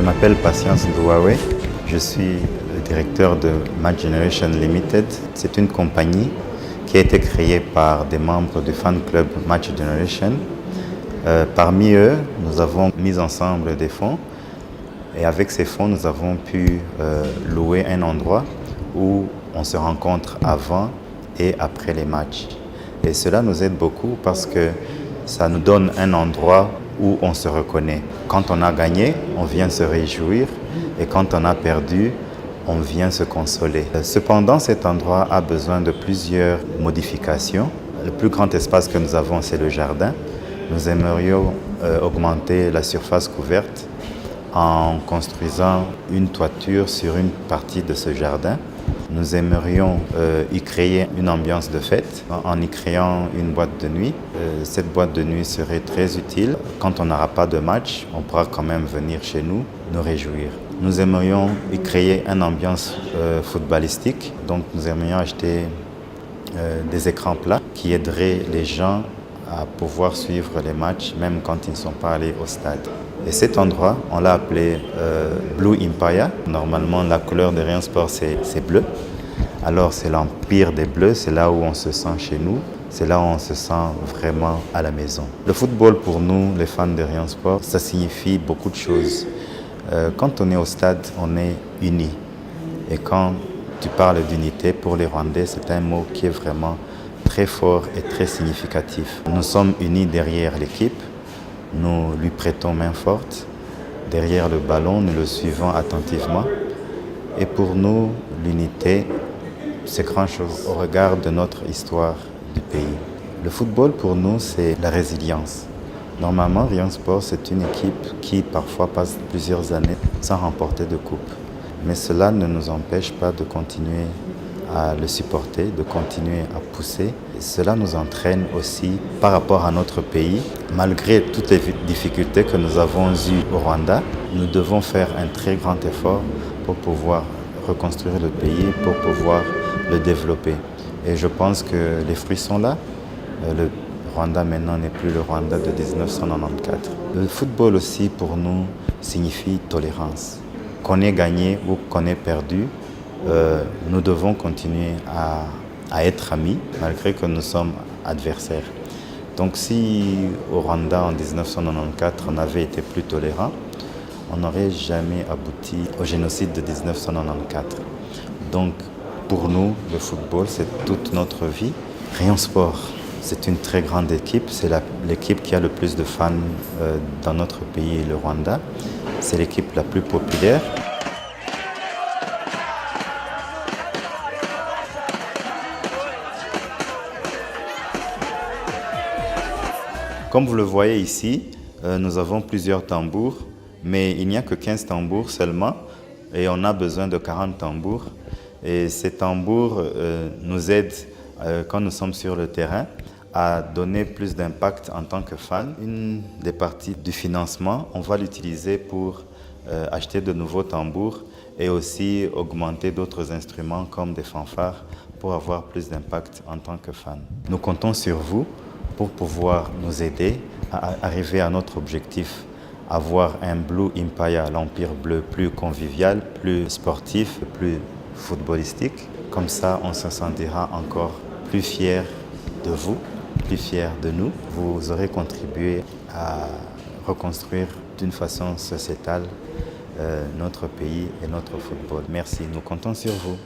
Je m'appelle Patience Douawe, je suis le directeur de Match Generation Limited. C'est une compagnie qui a été créée par des membres du fan club Match Generation. Parmi eux, nous avons mis ensemble des fonds et avec ces fonds, nous avons pu louer un endroit où on se rencontre avant et après les matchs. Et cela nous aide beaucoup parce que ça nous donne un endroit où on se reconnaît. Quand on a gagné, on vient se réjouir et quand on a perdu, on vient se consoler. Cependant, cet endroit a besoin de plusieurs modifications. Le plus grand espace que nous avons, c'est le jardin. Nous aimerions augmenter la surface couverte en construisant une toiture sur une partie de ce jardin. Nous aimerions y créer une ambiance de fête en y créant une boîte de nuit. Cette boîte de nuit serait très utile. Quand on n'aura pas de match, on pourra quand même venir chez nous, nous réjouir. Nous aimerions y créer une ambiance footballistique. Donc nous aimerions acheter des écrans plats qui aideraient les gens à pouvoir suivre les matchs même quand ils ne sont pas allés au stade. Et cet endroit, on l'a appelé Blue Empire. Normalement, la couleur de Rayon Sport, c'est bleu. Alors, c'est l'empire des bleus, c'est là où on se sent chez nous, c'est là où on se sent vraiment à la maison. Le football, pour nous, les fans de Rayon Sport, ça signifie beaucoup de choses. Quand on est au stade, on est unis. Et quand tu parles d'unité, pour les Rwandais, c'est un mot qui est vraiment très fort et très significatif. Nous sommes unis derrière l'équipe. Nous lui prêtons main forte. Derrière le ballon, nous le suivons attentivement. Et pour nous, l'unité, c'est grand chose au regard de notre histoire du pays. Le football, pour nous, c'est la résilience. Normalement, Rayon Sport, c'est une équipe qui parfois passe plusieurs années sans remporter de coupe. Mais cela ne nous empêche pas de continuer à le supporter, de continuer à pousser. Et cela nous entraîne aussi par rapport à notre pays. Malgré toutes les difficultés que nous avons eues au Rwanda, nous devons faire un très grand effort pour pouvoir reconstruire le pays, pour pouvoir le développer. Et je pense que les fruits sont là. Le Rwanda maintenant n'est plus le Rwanda de 1994. Le football aussi pour nous signifie tolérance. Qu'on ait gagné ou qu'on ait perdu, nous devons continuer à être amis malgré que nous sommes adversaires. Donc si au Rwanda en 1994 on avait été plus tolérant, on n'aurait jamais abouti au génocide de 1994. Donc pour nous, le football, c'est toute notre vie. Rayon Sport, c'est une très grande équipe. C'est l'équipe qui a le plus de fans dans notre pays, le Rwanda. C'est l'équipe la plus populaire. Comme vous le voyez ici, nous avons plusieurs tambours, mais il n'y a que 15 tambours seulement et on a besoin de 40 tambours. Et ces tambours nous aident quand nous sommes sur le terrain à donner plus d'impact en tant que fan. Une des parties du financement, on va l'utiliser pour acheter de nouveaux tambours et aussi augmenter d'autres instruments comme des fanfares pour avoir plus d'impact en tant que fan. Nous comptons sur vous pour pouvoir nous aider à arriver à notre objectif, avoir un Blue Empire, l'Empire bleu, plus convivial, plus sportif, plus footballistique. Comme ça, on se sentira encore plus fiers de vous, plus fiers de nous. Vous aurez contribué à reconstruire d'une façon sociétale notre pays et notre football. Merci, nous comptons sur vous.